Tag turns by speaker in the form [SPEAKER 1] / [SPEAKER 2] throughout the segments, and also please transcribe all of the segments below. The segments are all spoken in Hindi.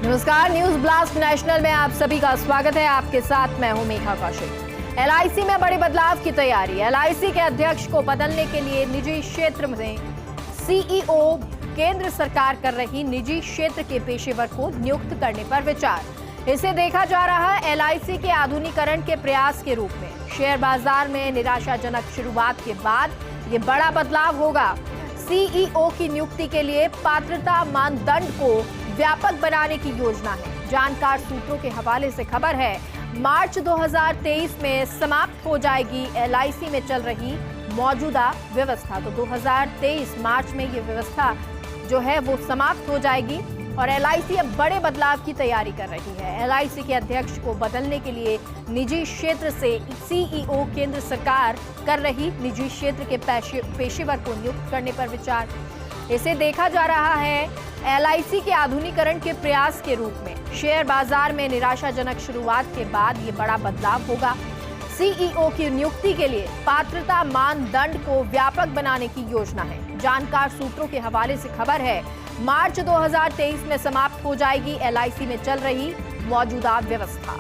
[SPEAKER 1] नमस्कार, न्यूज ब्लास्ट नेशनल में आप सभी का स्वागत है। आपके साथ मैं हूं मेघा कौशिक। एलआईसी में बड़े बदलाव की तैयारी। एलआईसी के अध्यक्ष को बदलने के लिए निजी क्षेत्र में सीईओ केंद्र सरकार कर रही निजी क्षेत्र के पेशेवर को नियुक्त करने पर विचार। इसे देखा जा रहा है एलआईसी के आधुनिकीकरण के प्रयास के रूप में। शेयर बाजार में निराशाजनक शुरुआत के बाद ये बड़ा बदलाव होगा। सीईओ की नियुक्ति के लिए पात्रता मानदंड को व्यापक बनाने की योजना है। जानकार सूत्रों के हवाले से खबर है, मार्च 2023 में समाप्त हो जाएगी एलआईसी में चल रही मौजूदा व्यवस्था। तो 2023 मार्च में ये व्यवस्था जो है वो समाप्त हो जाएगी और एलआईसी अब बड़े बदलाव की तैयारी कर रही है। एलआईसी के अध्यक्ष को बदलने के लिए निजी क्षेत्र से सीईओ केंद्र सरकार कर रही निजी क्षेत्र के पेशेवर को नियुक्त करने पर विचार। इसे देखा जा रहा है एलआईसी के आधुनिकीकरण के प्रयास के रूप में। शेयर बाजार में निराशाजनक शुरुआत के बाद ये बड़ा बदलाव होगा। सीईओ की नियुक्ति के लिए पात्रता मानदंड को व्यापक बनाने की योजना है। जानकार सूत्रों के हवाले से खबर है, मार्च 2023 में समाप्त हो जाएगी एलआईसी में चल रही मौजूदा व्यवस्था।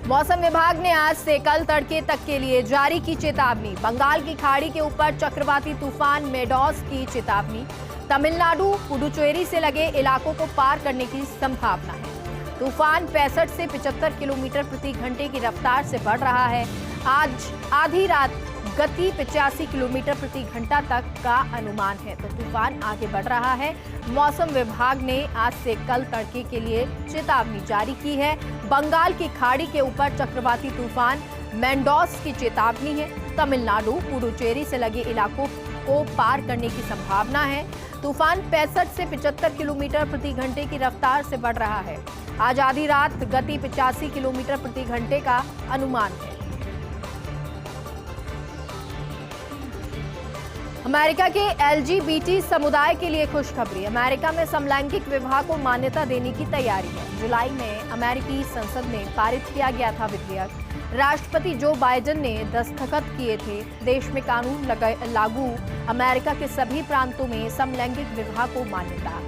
[SPEAKER 1] मौसम विभाग ने आज से कल तड़के तक के लिए जारी की चेतावनी। बंगाल की खाड़ी के ऊपर चक्रवाती तूफान मेडॉस की चेतावनी। तमिलनाडु पुडुचेरी से लगे इलाकों को पार करने की संभावना है। तूफान 65 से 75 किलोमीटर प्रति घंटे की रफ्तार से बढ़ रहा है। आज आधी रात गति 85 किलोमीटर प्रति घंटा तक का अनुमान है। तो तूफान आगे बढ़ रहा है। मौसम विभाग ने आज से कल तड़के के लिए चेतावनी जारी की है। बंगाल की खाड़ी के ऊपर चक्रवाती तूफान मेंडोस की चेतावनी है। तमिलनाडु पुडुचेरी से लगे इलाकों को पार करने की संभावना है। तूफान 65 से 75 किलोमीटर प्रति घंटे की रफ्तार से बढ़ रहा है। आज आधी रात गति 85 किलोमीटर प्रति घंटे का अनुमान है। अमेरिका के एलजीबीटी समुदाय के लिए खुशखबरी। अमेरिका में समलैंगिक विवाह को मान्यता देने की तैयारी है। जुलाई में अमेरिकी संसद में पारित किया गया था विधेयक। राष्ट्रपति जो बाइडेन ने दस्तखत किए थे। देश में कानून लागू। अमेरिका के सभी प्रांतों में समलैंगिक विवाह को मान्यता।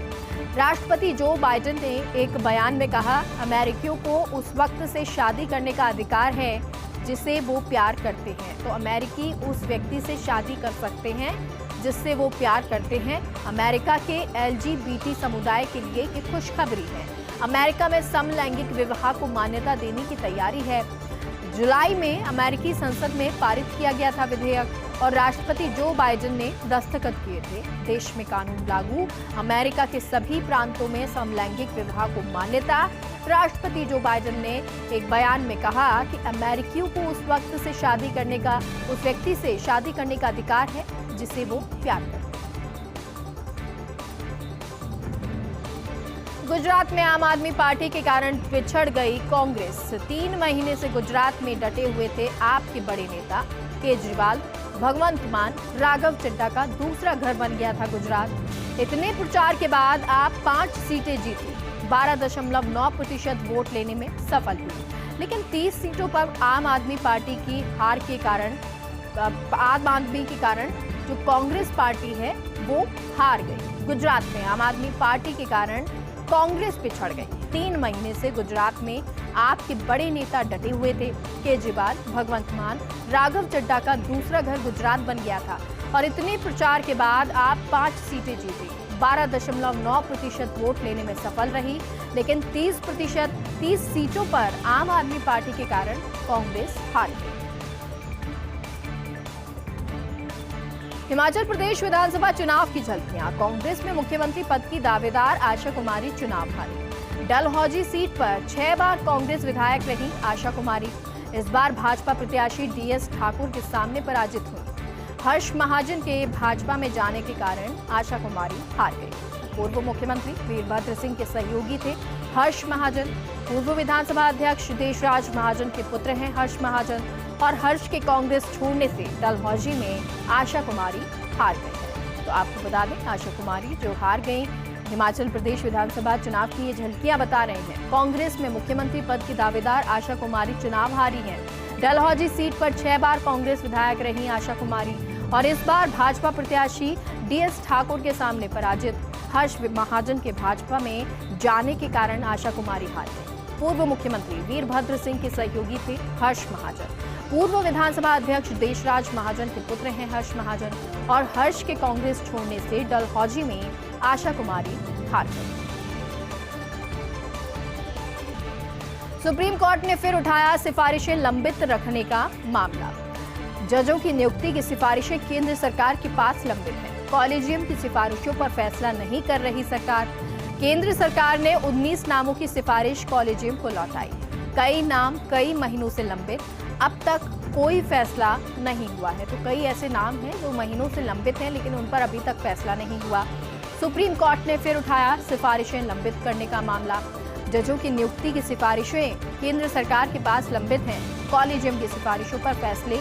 [SPEAKER 1] राष्ट्रपति जो बाइडेन ने एक बयान में कहा, अमेरिकियों को उस वक्त से शादी करने का अधिकार है जिसे वो प्यार करते हैं। तो अमेरिकी उस व्यक्ति से शादी कर सकते हैं जिससे वो प्यार करते हैं। अमेरिका के एलजीबीटी समुदाय के लिए ये खुशखबरी है। अमेरिका में समलैंगिक विवाह को मान्यता देने की तैयारी है। जुलाई में अमेरिकी संसद में पारित किया गया था विधेयक और राष्ट्रपति जो बाइडेन ने दस्तखत किए थे। देश में कानून लागू। अमेरिका के सभी प्रांतों में समलैंगिक विवाह को मान्यता। राष्ट्रपति जो बाइडेन ने एक बयान में कहा कि अमेरिकियों को उस वक्त से शादी करने का, उस व्यक्ति से शादी करने का अधिकार है जिसे वो प्यार करते हैं। गुजरात में आम आदमी पार्टी के कारण पिछड़ गई कांग्रेस। 3 महीने से गुजरात में डटे हुए थे आप के बड़े नेता केजरीवाल। भगवंत मान, राघव चड्ढा का दूसरा घर बन गया था गुजरात। इतने प्रचार के बाद आप 5 सीटें जीती, 12.9% वोट लेने में सफल हुई। लेकिन 30 सीटों पर आम आदमी पार्टी की हार के कारण, आम आदमी के कारण जो कांग्रेस पार्टी है वो हार गई। गुजरात में आम आदमी पार्टी के कारण कांग्रेस पिछड़ गई। 3 महीने से गुजरात में आपके बड़े नेता डटे हुए थे। केजरीवाल, भगवंत मान, राघव चड्ढा का दूसरा घर गुजरात बन गया था और इतने प्रचार के बाद आप 5 सीटें जीती, 12.9% वोट लेने में सफल रही। लेकिन 30 सीटों पर आम आदमी पार्टी के कारण कांग्रेस हार गई। हिमाचल प्रदेश विधानसभा चुनाव की झलकियां। कांग्रेस में मुख्यमंत्री पद की दावेदार आशा कुमारी चुनाव हारी। डलहौजी सीट पर 6 बार कांग्रेस विधायक रही आशा कुमारी। इस बार भाजपा प्रत्याशी डीएस ठाकुर के सामने पराजित हुई। हर्ष महाजन के भाजपा में जाने के कारण आशा कुमारी हार गई। पूर्व मुख्यमंत्री वीरभद्र सिंह के सहयोगी थे हर्ष महाजन। पूर्व विधानसभा अध्यक्ष देशराज महाजन के पुत्र हैं हर्ष महाजन और हर्ष के कांग्रेस छोड़ने से डलहौजी में आशा कुमारी हार गई। तो आपको बता दें, आशा कुमारी जो हार गई, हिमाचल प्रदेश विधानसभा चुनाव की ये झलकियां बता रहे हैं। कांग्रेस में मुख्यमंत्री पद की दावेदार आशा कुमारी चुनाव हारी हैं। डलहौजी सीट पर 6 बार कांग्रेस विधायक रही आशा कुमारी और इस बार भाजपा प्रत्याशी डीएस ठाकुर के सामने पराजित हर्ष महाजन के भाजपा में जाने के कारण आशा कुमारी हार गई। पूर्व मुख्यमंत्री वीरभद्र सिंह के सहयोगी थे हर्ष महाजन। पूर्व विधानसभा अध्यक्ष देशराज महाजन के पुत्र हैं हर्ष महाजन और हर्ष के कांग्रेस छोड़ने से डलहौजी में आशा कुमारी हार गई। सुप्रीम कोर्ट ने फिर उठाया सिफारिशें लंबित रखने का मामला। जजों की नियुक्ति की सिफारिशें केंद्र सरकार के पास लंबित है। कॉलेजियम की सिफारिशों पर फैसला नहीं कर रही सरकार। केंद्र सरकार ने 19 नामों की सिफारिश कॉलेजियम को लौटाई। कई नाम कई महीनों से लंबित, अब तक कोई फैसला नहीं हुआ है। तो कई ऐसे नाम हैं जो महीनों से लंबित हैं लेकिन उन पर अभी तक फैसला नहीं हुआ। सुप्रीम कोर्ट ने फिर उठाया सिफारिशें लंबित करने का मामला। जजों की नियुक्ति की सिफारिशें केंद्र सरकार के पास लंबित हैं। कॉलेजियम की सिफारिशों पर फैसले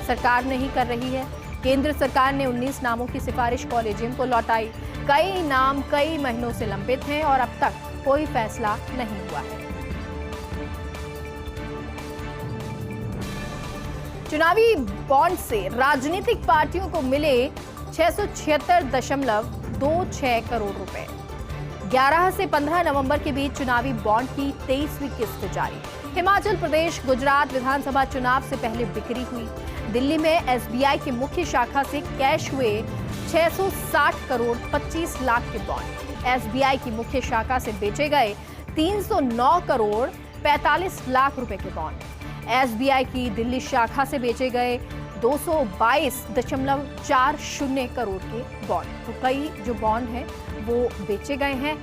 [SPEAKER 1] सरकार नहीं कर रही है। केंद्र सरकार ने 19 नामों की सिफारिश कॉलेजियम को लौटाई। कई नाम कई महीनों से लंबित हैं और अब तक कोई फैसला नहीं हुआ है। चुनावी बॉन्ड से राजनीतिक पार्टियों को मिले 676.26 करोड़ रुपए। 11 से 15 नवंबर के बीच चुनावी बॉन्ड की 23वीं किस्त जारी। हिमाचल प्रदेश गुजरात विधानसभा चुनाव से पहले बिक्री हुई। दिल्ली में एसबीआई की मुख्य शाखा से कैश हुए 660 करोड़ 25 लाख के बॉन्ड। एसबीआई की मुख्य शाखा से बेचे गए 309 करोड़ 45 लाख रुपए के बॉन्ड। एसबीआई की दिल्ली शाखा से बेचे गए 222.40 करोड़ के बॉन्ड। तो कई जो बॉन्ड हैं वो बेचे गए हैं।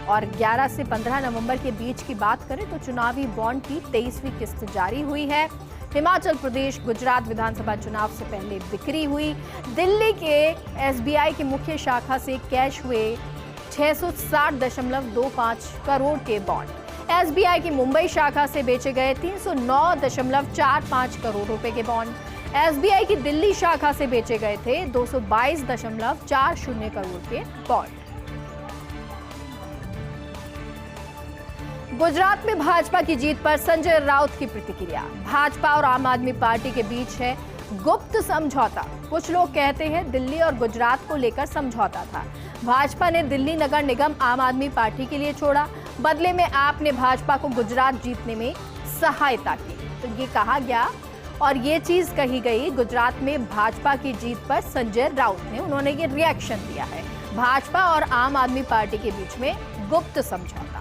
[SPEAKER 1] और 11 से 15 नवंबर के बीच की बात करें तो चुनावी बॉन्ड की 23वीं किस्त जारी हुई है। हिमाचल प्रदेश गुजरात विधानसभा चुनाव से पहले बिक्री हुई। दिल्ली के एसबीआई की मुख्य शाखा से कैश हुए 660.25 करोड़ के बॉन्ड। एसबीआई की मुंबई शाखा से बेचे गए 309.45 करोड़ रुपए के बॉन्ड। एसबीआई की दिल्ली शाखा से बेचे गए थे 222.40 करोड़ के बॉन्ड। गुजरात में भाजपा की जीत पर संजय राउत की प्रतिक्रिया। भाजपा और आम आदमी पार्टी के बीच है गुप्त समझौता। कुछ लोग कहते हैं दिल्ली और गुजरात को लेकर समझौता था। भाजपा ने दिल्ली नगर निगम आम आदमी पार्टी के लिए छोड़ा, बदले में आपने भाजपा को गुजरात जीतने में सहायता की। तो ये कहा गया और ये चीज कही गई गुजरात में भाजपा की जीत पर संजय राउत ने, उन्होंने ये रिएक्शन दिया है। भाजपा और आम आदमी पार्टी के बीच में गुप्त समझौता।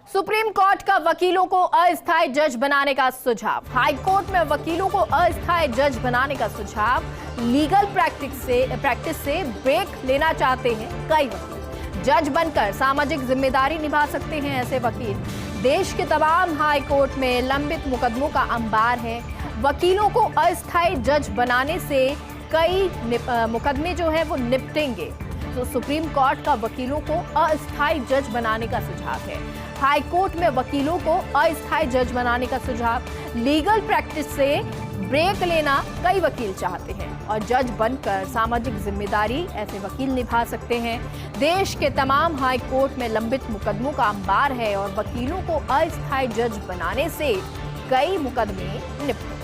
[SPEAKER 1] सुप्रीम कोर्ट का वकीलों को अस्थायी जज बनाने का सुझाव। हाई कोर्ट में वकीलों को अस्थायी जज बनाने का सुझाव। लीगल प्रैक्टिस से ब्रेक लेना चाहते हैं कई वकील। जज बनकर सामाजिक जिम्मेदारी निभा सकते हैं ऐसे वकील। देश के तमाम हाई कोर्ट में लंबित मुकदमों का अंबार है। वकीलों को अस्थायी जज बनाने से कई मुकदमे जो है वो निपटेंगे। तो सुप्रीम कोर्ट का वकीलों को अस्थायी जज बनाने का सुझाव है। हाई कोर्ट में वकीलों को अस्थायी जज बनाने का सुझाव। लीगल प्रैक्टिस से ब्रेक लेना कई वकील चाहते हैं और जज बनकर सामाजिक जिम्मेदारी ऐसे वकील निभा सकते हैं। देश के तमाम हाई कोर्ट में लंबित मुकदमों का अंबार है और वकीलों को अस्थायी जज बनाने से कई मुकदमे निपटेंगे।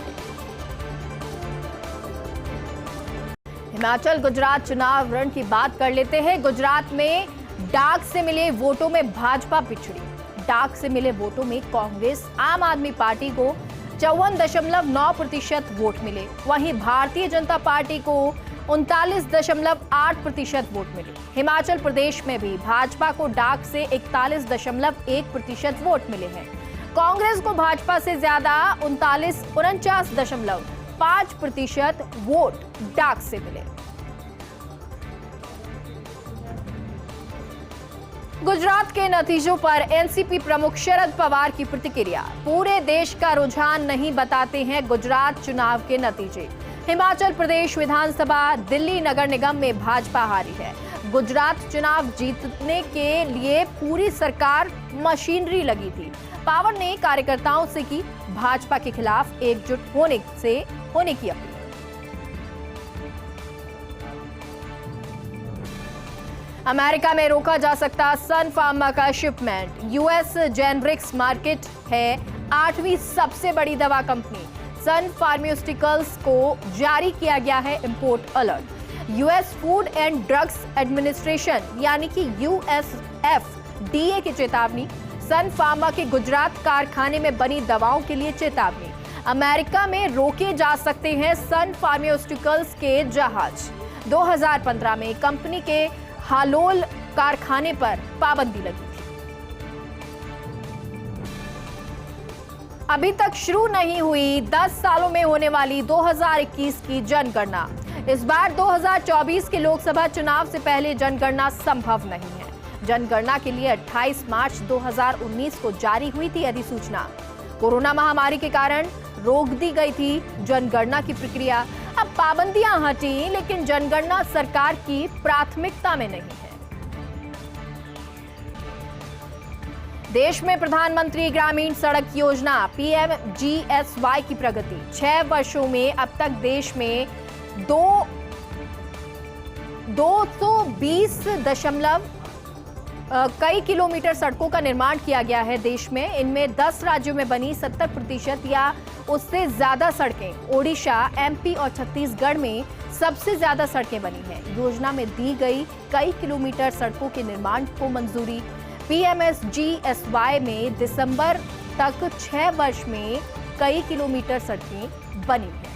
[SPEAKER 1] हिमाचल गुजरात चुनाव रण की बात कर लेते हैं। गुजरात में डाक से मिले वोटों में भाजपा पिछड़ी। डाक से मिले वोटों में कांग्रेस आम आदमी पार्टी को 54.9% वोट मिले। वहीं भारतीय जनता पार्टी को 39.8% वोट मिले। हिमाचल प्रदेश में भी भाजपा को डाक से 41.1% वोट मिले हैं। कांग्रेस को भाजपा से ज्यादा 49.5% वोट डाक से मिले। गुजरात के नतीजों पर एनसीपी प्रमुख शरद पवार की प्रतिक्रिया। पूरे देश का रुझान नहीं बताते हैं गुजरात चुनाव के नतीजे। हिमाचल प्रदेश विधानसभा, दिल्ली नगर निगम में भाजपा हारी है। गुजरात चुनाव जीतने के लिए पूरी सरकार मशीनरी लगी थी। पवार ने कार्यकर्ताओं से की भाजपा के खिलाफ एकजुट होने की अपील। अमेरिका में रोका जा सकता सन फार्मा का शिपमेंट। यूएस जेनरिक्स मार्केट है 8वीं सबसे बड़ी दवा कंपनी। सन फार्मास्यूटिकल्स को जारी किया गया है import alert. US food and drugs administration यानी कि यूएसएफडीए की चेतावनी। सन फार्मा के गुजरात कारखाने में बनी दवाओं के लिए चेतावनी। अमेरिका में रोके जा सकते हैं सन फार्मास्यूटिकल्स के जहाज। 2015 में कंपनी के हालोल कारखाने पर पाबंदी लगी थी। अभी तक शुरू नहीं हुई 10 सालों में होने वाली 2021 की जनगणना। इस बार 2024 के लोकसभा चुनाव से पहले जनगणना संभव नहीं है। जनगणना के लिए 28 मार्च 2019 को जारी हुई थी अधिसूचना। कोरोना महामारी के कारण रोक दी गई थी जनगणना की प्रक्रिया। अब पाबंदियां हटी, लेकिन जनगणना सरकार की प्राथमिकता में नहीं है। देश में प्रधानमंत्री ग्रामीण सड़क योजना PMGSY की प्रगति। 6 वर्षों में अब तक देश में 220 कई किलोमीटर सड़कों का निर्माण किया गया है देश में। इनमें 10 राज्यों में बनी 70% या उससे ज्यादा सड़कें। ओडिशा, MP और छत्तीसगढ़ में सबसे ज्यादा सड़कें बनी हैं। योजना में दी गई कई किलोमीटर सड़कों के निर्माण को मंजूरी। PMGSY में दिसंबर तक 6 वर्ष में कई किलोमीटर सड़कें बनी हैं।